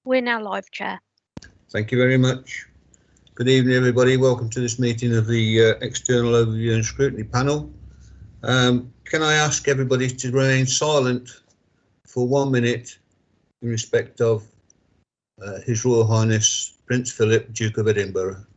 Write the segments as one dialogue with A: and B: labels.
A: We're now live, Chair.
B: Thank you very much. Good evening, everybody. Welcome to this meeting of the External Overview and Scrutiny panel. Can I ask everybody to remain silent for 1 minute in respect of His Royal Highness Prince Philip, Duke of Edinburgh?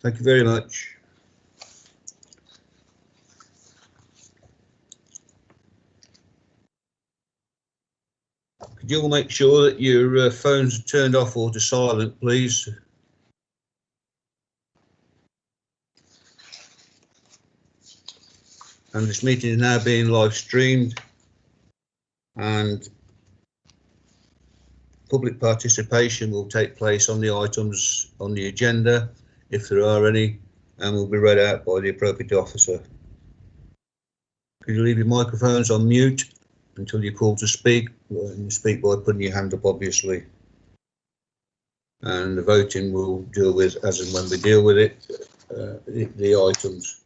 B: Thank you very much. Could you all make sure that your phones are turned off or to silent, please? And this meeting is now being live streamed, and public participation will take place on the items on the agenda, if there are any, and will be read out by the appropriate officer. Could you leave your microphones on mute until you're called to speak? And you speak by putting your hand up, obviously. And the voting will deal with, as and when we deal with it, the items,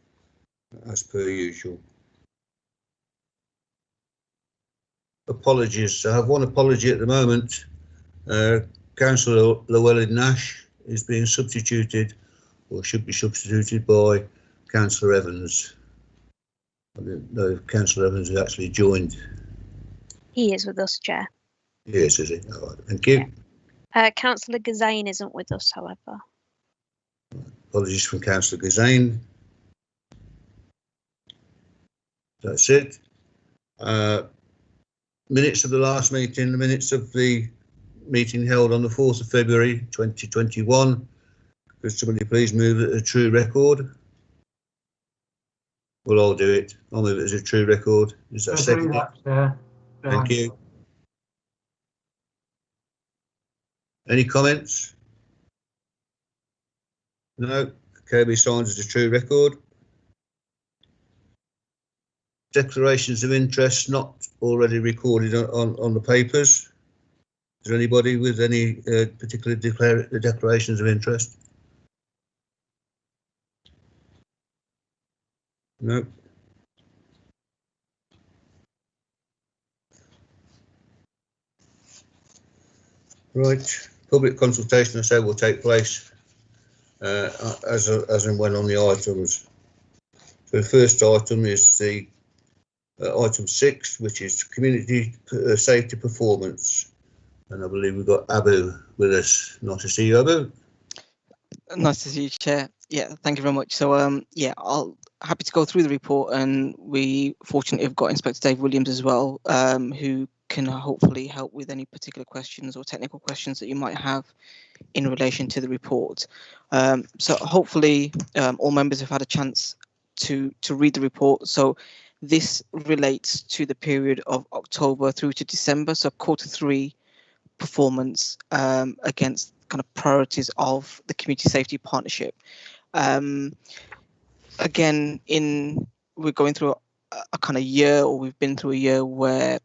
B: as per usual. Apologies. I have one apology at the moment. Councillor Llewellyn-Nash is being substituted, or should be substituted, by Councillor Evans. I didn't know if Councillor Evans has actually joined.
A: He is with us, Chair.
B: Yes, is he? All right, thank you.
A: Yeah. Councillor Gazane isn't with us, however.
B: Apologies from Councillor Gazane. That's it. Minutes of the last meeting, the minutes of the meeting held on the 4th of February 2021. Could somebody please move it as a true record? Well, I'll do it. I'll move it as a true record. Is that second? Thank you. Any comments? No. Okay, be signed as a true record. Declarations of interest not already recorded on the papers. Is there anybody with any particular declarations of interest? No. Right. Public consultation, I say, will take place as and when on the items. So the first item is the item 6, which is community safety performance, and I believe we've got Abu with us. Nice to see you, Abu.
C: Nice to see you, Chair. Yeah, thank you very much. So yeah, happy to go through the report, and we fortunately have got Inspector Dave Williams as well, who can hopefully help with any particular questions or technical questions that you might have in relation to the report. So hopefully all members have had a chance to read the report. So this relates to the period of October through to December, so Q3 performance against kind of priorities of the Community Safety Partnership. Again, we're going through a kind of year, or we've been through a year where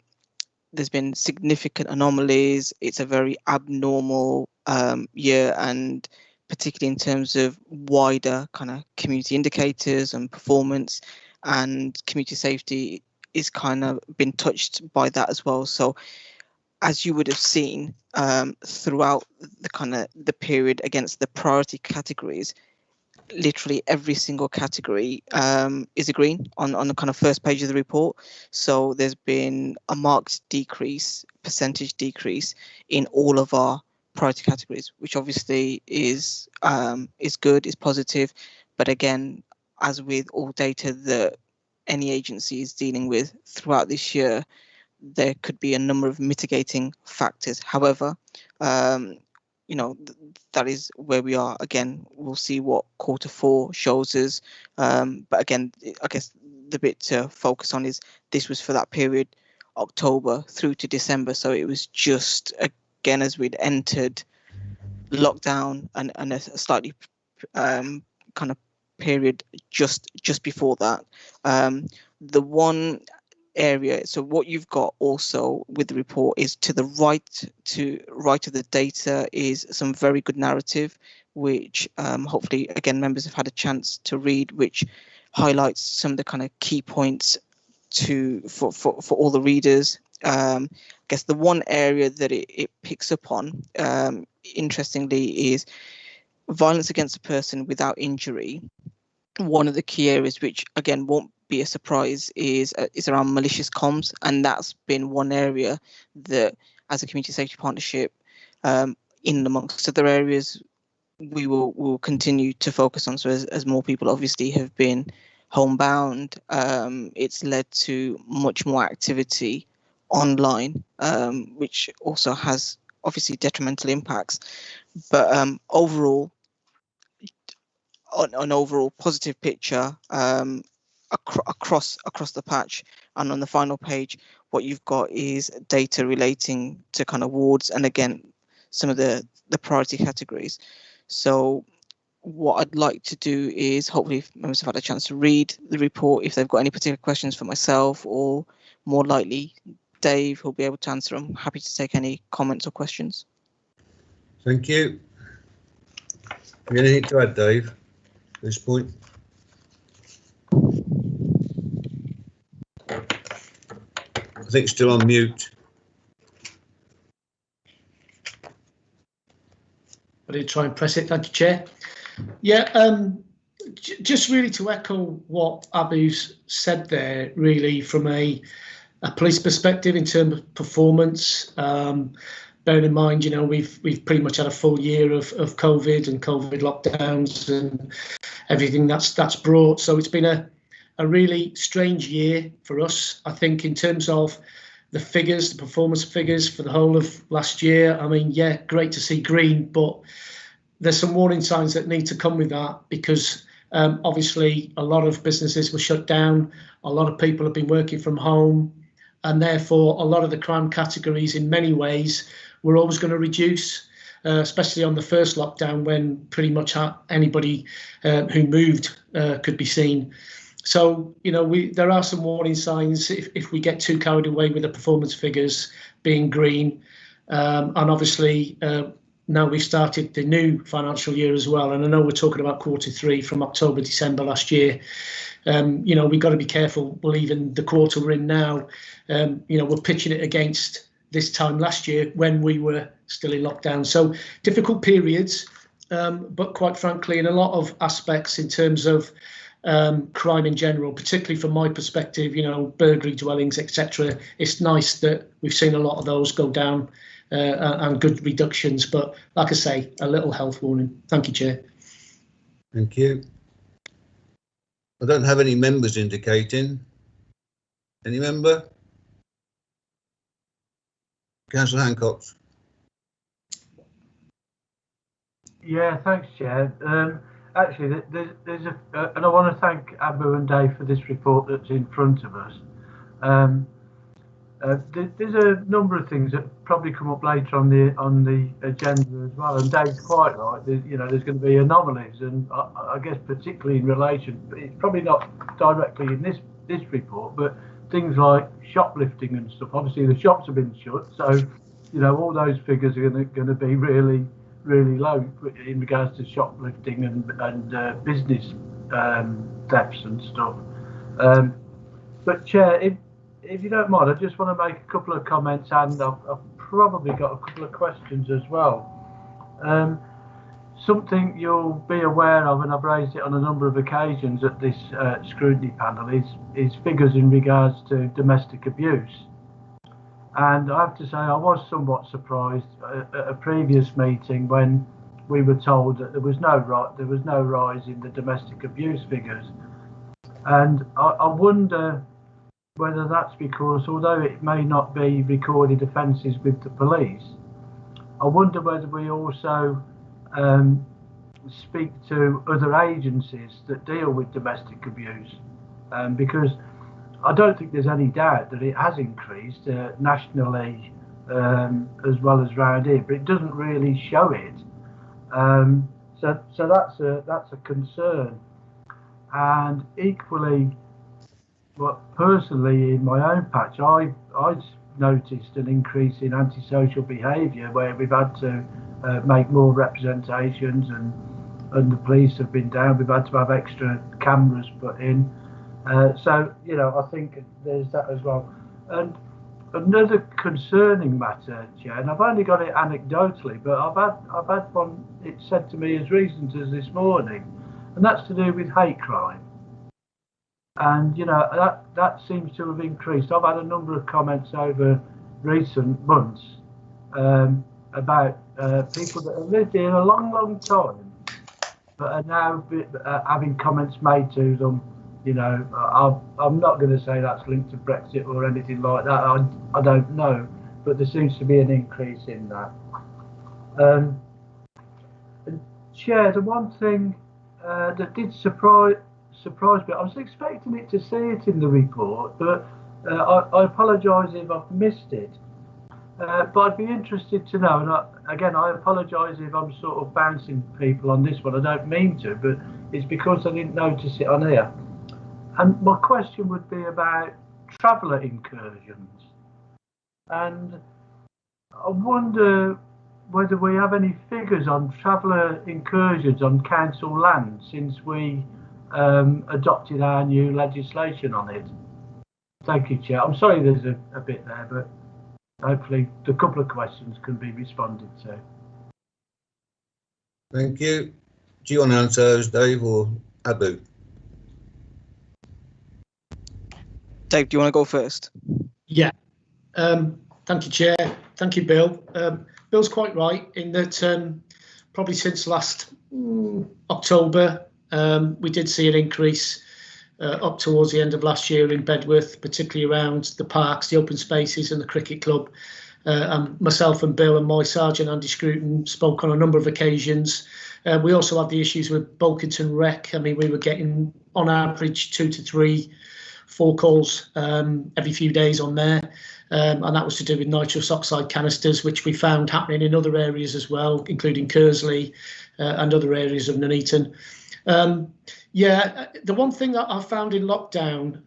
C: there's been significant anomalies. It's a very abnormal year, and particularly in terms of wider kind of community indicators and performance, and community safety is kind of been touched by that as well. So as you would have seen throughout the kind of the period against the priority categories, literally every single category is a green on the kind of first page of the report. So there's been a marked percentage decrease in all of our priority categories, which obviously is good, is positive. But again, as with all data that any agency is dealing with throughout this year, there could be a number of mitigating factors. However, that is where we are. Again, we'll see what Q4 shows us. But again, I guess the bit to focus on is this was for that period, October through to December. So it was just, again, as we'd entered lockdown and a slightly kind of period just before that. The one area, so what you've got also with the report is to the right of the data is some very good narrative, which hopefully again members have had a chance to read, which highlights some of the kind of key points for all the readers. I guess the one area that it picks up on, interestingly, is violence against a person without injury. One of the key areas, which again won't be a surprise, is around malicious comms, and that's been one area that, as a community safety partnership, in amongst other areas, we will continue to focus on. So as more people obviously have been homebound, it's led to much more activity online, which also has obviously detrimental impacts. But overall, an overall positive picture across the patch. And on the final page, what you've got is data relating to kind of wards and again some of the priority categories. So what I'd like to do is, hopefully if members have had a chance to read the report, if they've got any particular questions for myself or more likely Dave, who'll be able to answer them, happy to take any comments or questions.
B: Thank you. Anything to add, Dave, at this point? I think still on mute.
D: I did try and press it. Thank you, Chair. Yeah, just really to echo what Abu's said there, really from a police perspective in terms of performance. Bearing in mind, you know, we've pretty much had a full year of COVID and COVID lockdowns and everything that's brought. So it's been a really strange year for us, I think, in terms of the figures, the performance figures for the whole of last year. I mean, yeah, great to see green, but there's some warning signs that need to come with that because obviously a lot of businesses were shut down. A lot of people have been working from home, and therefore a lot of the crime categories in many ways were always going to reduce, especially on the first lockdown when pretty much anybody who moved could be seen. So, you know, there are some warning signs if we get too carried away with the performance figures being green. And obviously, now we've started the new financial year as well. And I know we're talking about Q3 from October, December last year. You know, we've got to be careful. Well, even the quarter we're in now, you know, we're pitching it against this time last year when we were still in lockdown. So difficult periods, but quite frankly, in a lot of aspects in terms of crime in general, particularly from my perspective, you know, burglary dwellings, etc. It's nice that we've seen a lot of those go down and good reductions. But like I say, a little health warning. Thank you, Chair.
B: Thank you. I don't have any members indicating. Any member? Councillor Hancock.
E: Yeah, thanks, Chair. Actually, there's and I want to thank Abu and Dave for this report that's in front of us. There's a number of things that probably come up later on the agenda as well. And Dave's quite right. There's going to be anomalies, and I guess particularly in relation, it's probably not directly in this report, but things like shoplifting and stuff. Obviously, the shops have been shut, so you know all those figures are going to be really really low in regards to shoplifting and business thefts and stuff. But Chair, if you don't mind, I just want to make a couple of comments, and I've probably got a couple of questions as well. Something you'll be aware of, and I've raised it on a number of occasions at this scrutiny panel, is figures in regards to domestic abuse. And I have to say, I was somewhat surprised at a previous meeting when we were told that there was no rise in the domestic abuse figures. And I wonder whether that's because, although it may not be recorded offences with the police, I wonder whether we also speak to other agencies that deal with domestic abuse, because I don't think there's any doubt that it has increased nationally as well as round here, but it doesn't really show it. So that's a concern. And equally, well, personally in my own patch, I noticed an increase in antisocial behaviour where we've had to make more representations, and the police have been down. We've had to have extra cameras put in. So, you know, I think there's that as well. And another concerning matter, Chair, and I've only got it anecdotally, but I've had one, it said to me as recent as this morning, and that's to do with hate crime. And, you know, that seems to have increased. I've had a number of comments over recent months about people that have lived here a long, long time, but are now having comments made to them. You know, I'm not going to say that's linked to Brexit or anything like that. I don't know, but there seems to be an increase in that. And Chair, the one thing that did surprise me, I was expecting it to see it in the report, but I apologise if I've missed it. But I'd be interested to know, and again, I apologise if I'm sort of bouncing people on this one. I don't mean to, but it's because I didn't notice it on here. And my question would be about traveller incursions. And I wonder whether we have any figures on traveller incursions on council land since we adopted our new legislation on it. Thank you, Chair. I'm sorry there's a bit there, but hopefully the couple of questions can be responded to.
B: Thank you. Do you want to answer those, Dave, or Abu?
C: Dave, do you want to go first?
D: Yeah. Thank you, Chair. Thank you, Bill. Bill's quite right in that probably since last October, we did see an increase up towards the end of last year in Bedworth, particularly around the parks, the open spaces and the cricket club. And myself and Bill and my Sergeant Andy Scrutiny spoke on a number of occasions. We also had the issues with Bulkington Rec. I mean, we were getting on average 2 to 3 4 calls every few days on there, and that was to do with nitrous oxide canisters, which we found happening in other areas as well, including Kersley and other areas of Nuneaton. Yeah, the one thing that I found in lockdown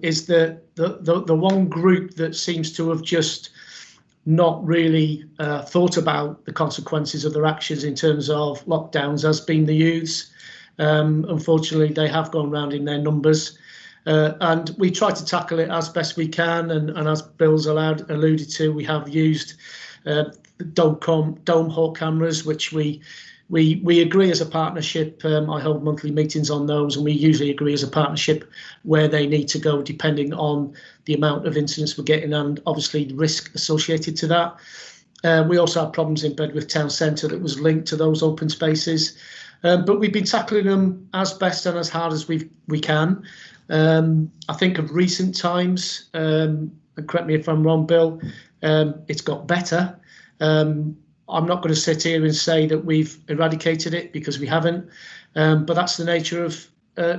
D: is that the one group that seems to have just not really thought about the consequences of their actions in terms of lockdowns has been the youths. Unfortunately, they have gone round in their numbers. And we try to tackle it as best we can, and as Bill's alluded to, we have used dome hawk cameras, which we agree as a partnership. I hold monthly meetings on those, and we usually agree as a partnership where they need to go, depending on the amount of incidents we're getting and obviously the risk associated to that. We also had problems in Bedworth Town Centre that was linked to those open spaces, but we've been tackling them as best and as hard as we can. I think of recent times, and correct me if I'm wrong, Bill, it's got better. I'm not going to sit here and say that we've eradicated it, because we haven't, but that's the nature of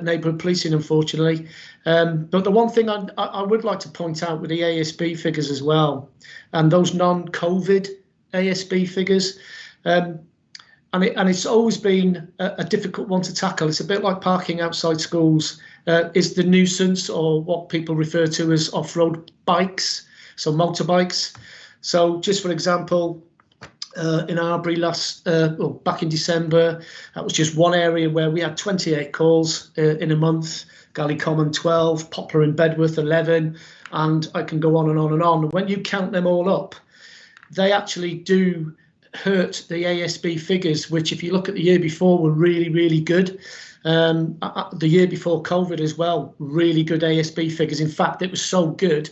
D: neighbourhood policing, unfortunately. But the one thing I would like to point out with the ASB figures as well, and those non-COVID ASB figures, and it's always been a difficult one to tackle. It's a bit like parking outside schools, is the nuisance, or what people refer to as off-road bikes, so motorbikes. So just for example, in Arbury back in December. That was just one area where we had 28 calls in a month. Gallycommon 12, Poplar and Bedworth 11, and I can go on and on and on. When you count them all up, they actually do hurt the ASB figures, which if you look at the year before were really, really good. The year before COVID as well, really good ASB figures. In fact, it was so good,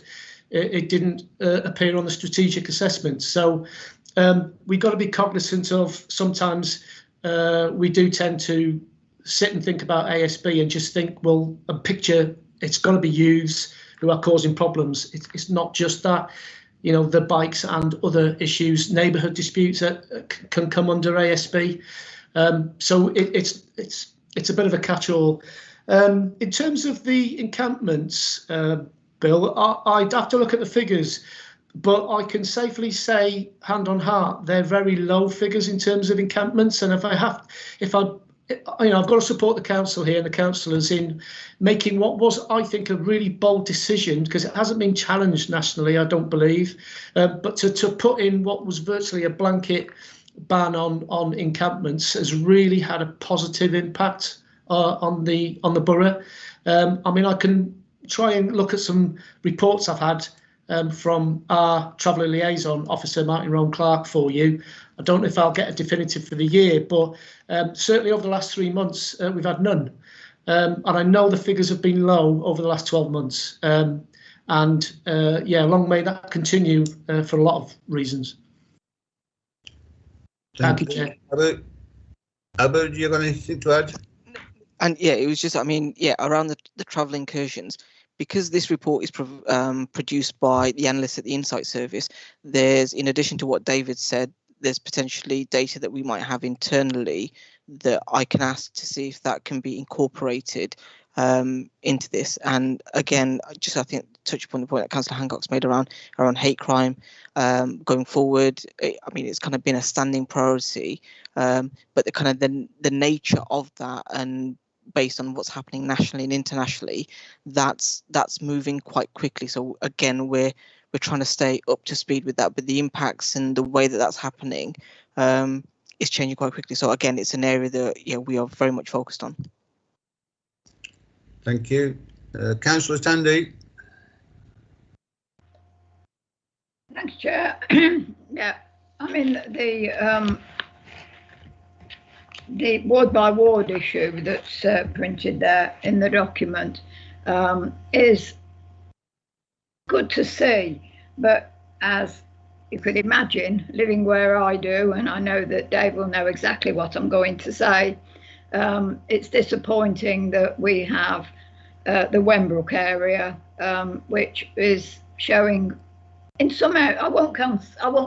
D: it didn't appear on the strategic assessment. So we've got to be cognizant of sometimes we do tend to sit and think about ASB and just think, well, a picture, it's got to be youths who are causing problems. It's not just that. You know, the bikes and other issues, neighbourhood disputes that can come under ASB. So it's a bit of a catch-all. In terms of the encampments, Bill, I'd have to look at the figures, but I can safely say, hand on heart, they're very low figures in terms of encampments. And I've got to support the council here and the councillors in making what was, I think, a really bold decision, because it hasn't been challenged nationally, I don't believe, but to put in what was virtually a blanket ban on encampments has really had a positive impact on the borough. I mean, I can try and look at some reports I've had from our traveller liaison officer, Martin Rowan Clark, for you. I don't know if I'll get a definitive for the year, but certainly over the last 3 months, we've had none. And I know the figures have been low over the last 12 months. Yeah, long may that continue for a lot of reasons. Thank you, Chair.
B: Abu, do you have anything to add?
C: And yeah, it was just, I mean, yeah, around the travel incursions, because this report is produced by the analysts at the Insight Service, there's, in addition to what David said, there's potentially data that we might have internally that I can ask to see if that can be incorporated into this. And again, just I think touch upon the point that Councillor Hancock's made around hate crime going forward. I mean, it's kind of been a standing priority, but the kind of the nature of that, and based on what's happening nationally and internationally, that's moving quite quickly. So again, we're trying to stay up to speed with that, but the impacts and the way that that's happening is changing quite quickly. So again, it's an area that we are very much focused on.
B: Thank you. Councillor Tandy.
F: Thanks, Chair. Yeah, I mean, the ward by ward issue that's printed there in the document is good to see, but as you could imagine, living where I do, and I know that Dave will know exactly what I'm going to say, it's disappointing that we have the Wembrook area, which is showing in some areas, I won't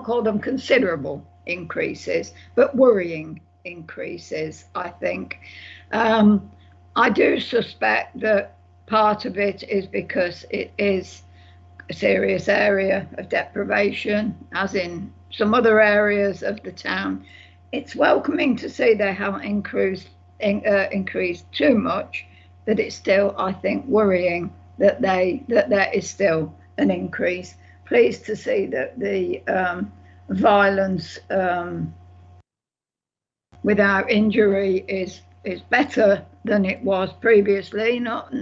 F: call them considerable increases, but worrying increases, I think. I do suspect that part of it is because it is a serious area of deprivation, as in some other areas of the town. It's welcoming to see they haven't increased too much, but it's still, I think, worrying that there is still an increase. Pleased to see that the violence without injury is better than it was previously, not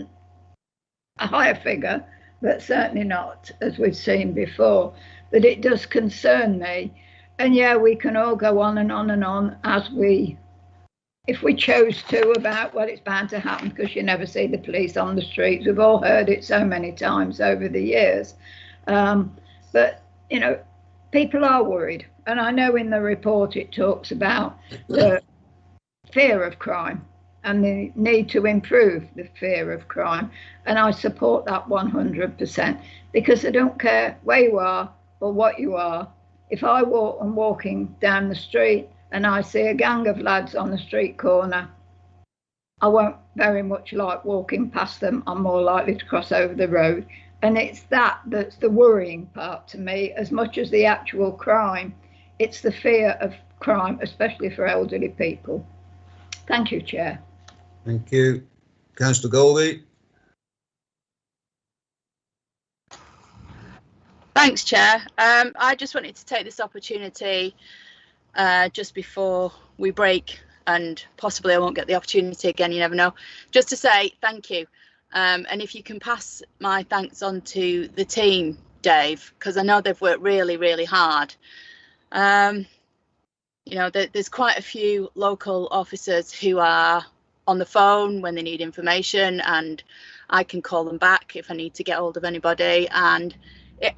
F: a higher figure, but certainly not as we've seen before. But it does concern me. And yeah, we can all go on and on and on if we chose to, about what it's bound to happen, because you never see the police on the streets. We've all heard it so many times over the years. But, people are worried. And I know in the report it talks about the fear of crime and the need to improve the fear of crime. And I support that 100%, because I don't care where you are or what you are. If I'm walking down the street and I see a gang of lads on the street corner, I won't very much like walking past them. I'm more likely to cross over the road. And it's that's the worrying part to me, as much as the actual crime. It's the fear of crime, especially for elderly people. Thank you, Chair.
B: Thank you. Councillor Goldie.
G: Thanks, Chair. I just wanted to take this opportunity just before we break, and possibly I won't get the opportunity again, you never know, just to say thank you. And if you can pass my thanks on to the team, Dave, because I know they've worked really, really hard. You know, there's quite a few local officers who are on the phone when they need information, and I can call them back if I need to get hold of anybody. And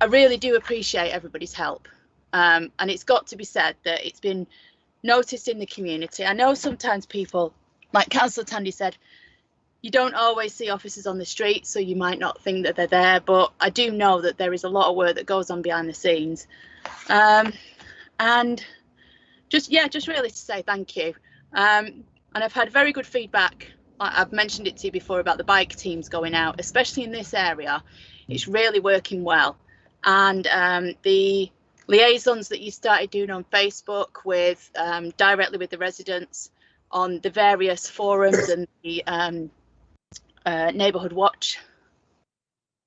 G: I really do appreciate everybody's help. And it's got to be said that it's been noticed in the community. I know sometimes people, like Councillor Tandy said, you don't always see officers on the street, so you might not think that they're there, but I do know that there is a lot of work that goes on behind the scenes. And just really to say thank you. And I've had very good feedback. I've mentioned it to you before about the bike teams going out, especially in this area. It's really working well. And the liaisons that you started doing on Facebook with directly with the residents on the various forums and the Neighbourhood Watch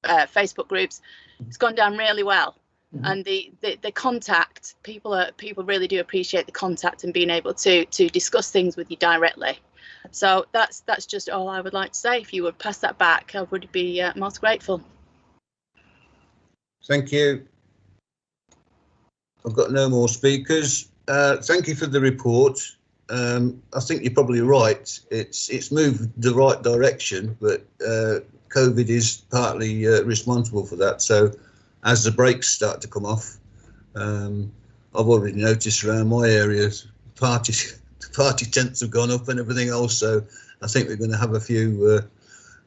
G: Facebook groups, it's gone down really well. And the contact, people really do appreciate the contact and being able to discuss things with you directly. So that's just all I would like to say. If you would pass that back, I would be most grateful.
B: Thank you. I've got no more speakers. Thank you for the report. I think you're probably right. It's moved the right direction, but COVID is partly responsible for that. So as the brakes start to come off, I've already noticed around my areas, party tents have gone up and everything else. So I think we're going to have a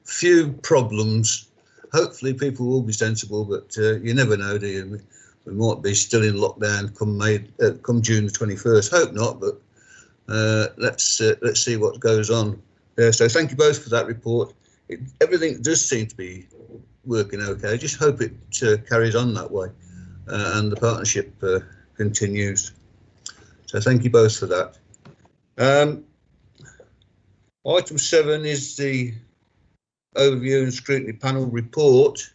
B: few problems. Hopefully people will be sensible, but you never know, do you? We might be still in lockdown come June the 21st. Hope not, but let's see what goes on. So thank you both for that report. Everything does seem to be working okay. Just hope it carries on that way and the partnership continues. So thank you both for that. Item 7 is the overview and scrutiny panel report,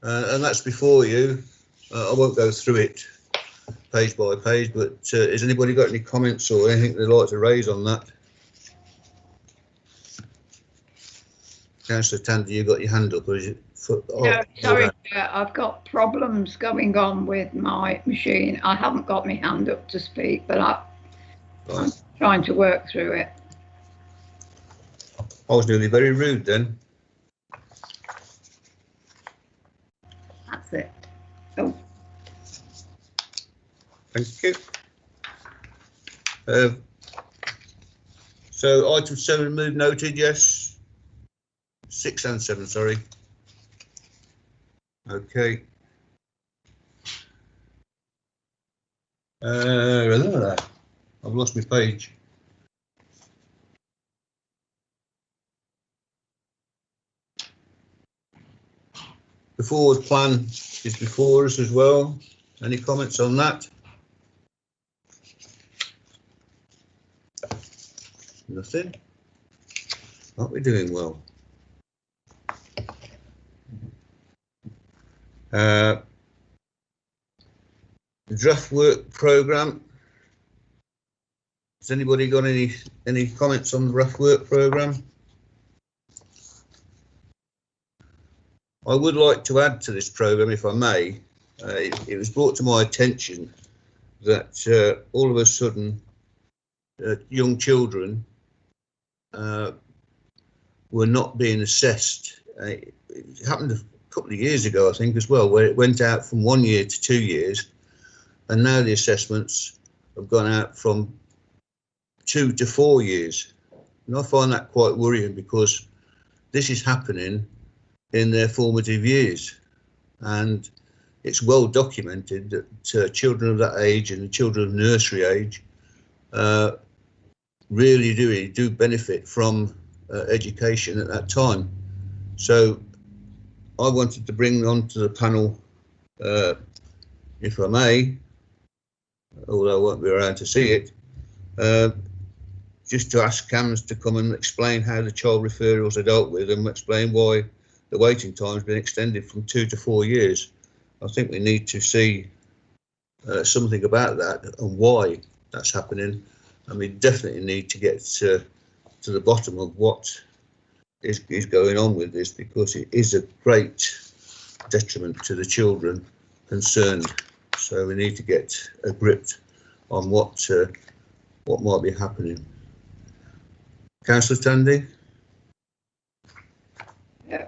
B: and that's before you. I won't go through it page by page, but has anybody got any comments or anything they'd like to raise on that? Councillor Tandy, you got your hand up, or is it?
F: No, sorry, I've got problems going on with my machine. I haven't got my hand up to speak, but I'm trying to work through it.
B: I was nearly very rude then.
F: That's it. Oh.
B: Thank you. So item 7 move noted, yes. 6 and 7, sorry. Okay. I've lost my page. The forward plan is before us as well. Any comments on that? Nothing. Aren't we doing well? The draft work programme. Has anybody got any comments on the draft work programme? I would like to add to this programme, if I may. It was brought to my attention that all of a sudden young children were not being assessed. It happened a couple of years ago, I think, as well, where it went out from 1 year to 2 years, and now the assessments have gone out from 2 to 4 years. And I find that quite worrying, because this is happening in their formative years, and it's well documented that children of that age and the children of nursery age really do benefit from education at that time. So I wanted to bring onto the panel, if I may, although I won't be around to see it, just to ask CAMS to come and explain how the child referrals are dealt with, and explain why the waiting time has been extended from 2 to 4 years. I think we need to see something about that and why that's happening, and we definitely need to get to the bottom of what is going on with this, because it is a great detriment to the children concerned. So we need to get a grip on what might be happening. Councillor Tandy?
F: Yeah.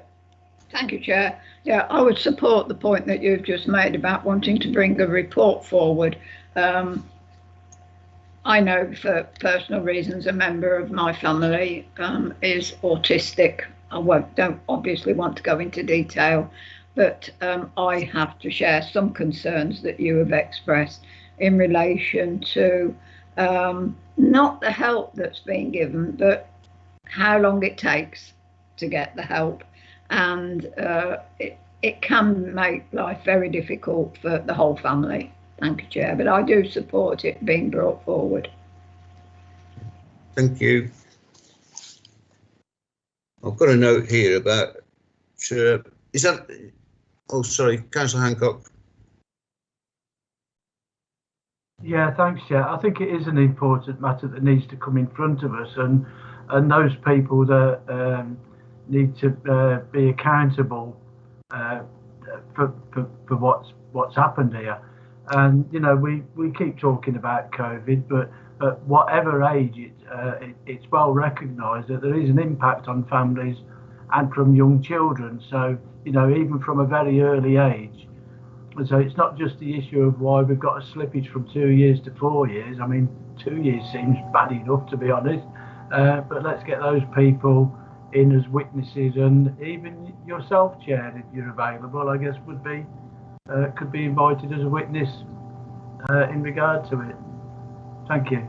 F: Thank you, Chair. Yeah, I would support the point that you've just made about wanting to bring a report forward. I know for personal reasons a member of my family is autistic. I don't obviously want to go into detail, but I have to share some concerns that you have expressed in relation to not the help that's being given, but how long it takes to get the help. And it can make life very difficult for the whole family. Thank you, Chair, but I do support it being brought forward.
B: Thank you. I've got a note here about, is that, oh sorry, Councillor Hancock.
E: Yeah, thanks, Chair. I think it is an important matter that needs to come in front of us, and those people that need to be accountable for what's happened here. And you know, we keep talking about COVID, but at whatever age, it's well recognised that there is an impact on families and from young children. So you know, even from a very early age. So it's not just the issue of why we've got a slippage from 2 years to 4 years. I mean, 2 years seems bad enough, to be honest. But let's get those people in as witnesses, and even yourself, Chair, if you're available, I guess would be could be invited as a witness in regard to it. Thank you.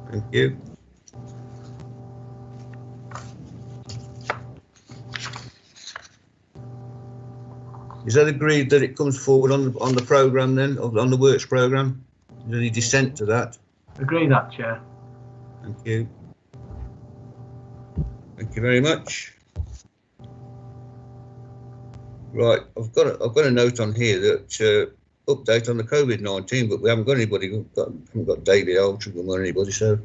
B: Thank you. Is that agreed that it comes forward on the programme then, on the works programme? Is there any dissent to that?
E: Agree that, Chair.
B: Thank you. Thank you very much. Right, I've got a note on here that update on the COVID-19, but we haven't got anybody. Haven't got David Altrincham or anybody, so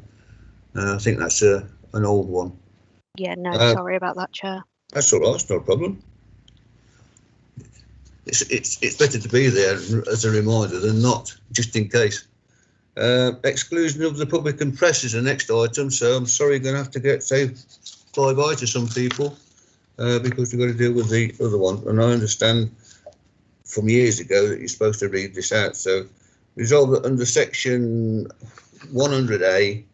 B: I think that's an old one.
A: Yeah, no, sorry about that, Chair.
B: That's all right. It's no problem. It's better to be there as a reminder than not, just in case. Exclusion of the public and press is the next item, so I'm sorry you're going to have to say bye-bye to some people because we've got to deal with the other one. And I understand from years ago that you're supposed to read this out. So resolve that under section 100A,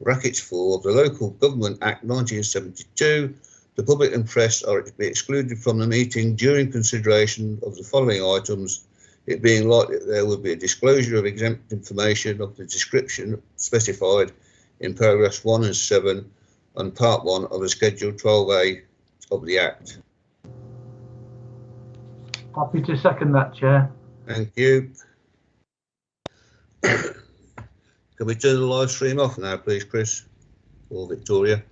B: brackets 4 of the Local Government Act 1972, the public and press are to be excluded from the meeting during consideration of the following items, it being likely that there will be a disclosure of exempt information of the description specified in paragraphs 1 and 7 on part 1 of the Schedule 12A of the Act.
E: Happy to second that, Chair.
B: Thank you. Can we turn the live stream off now, please, Chris or Victoria?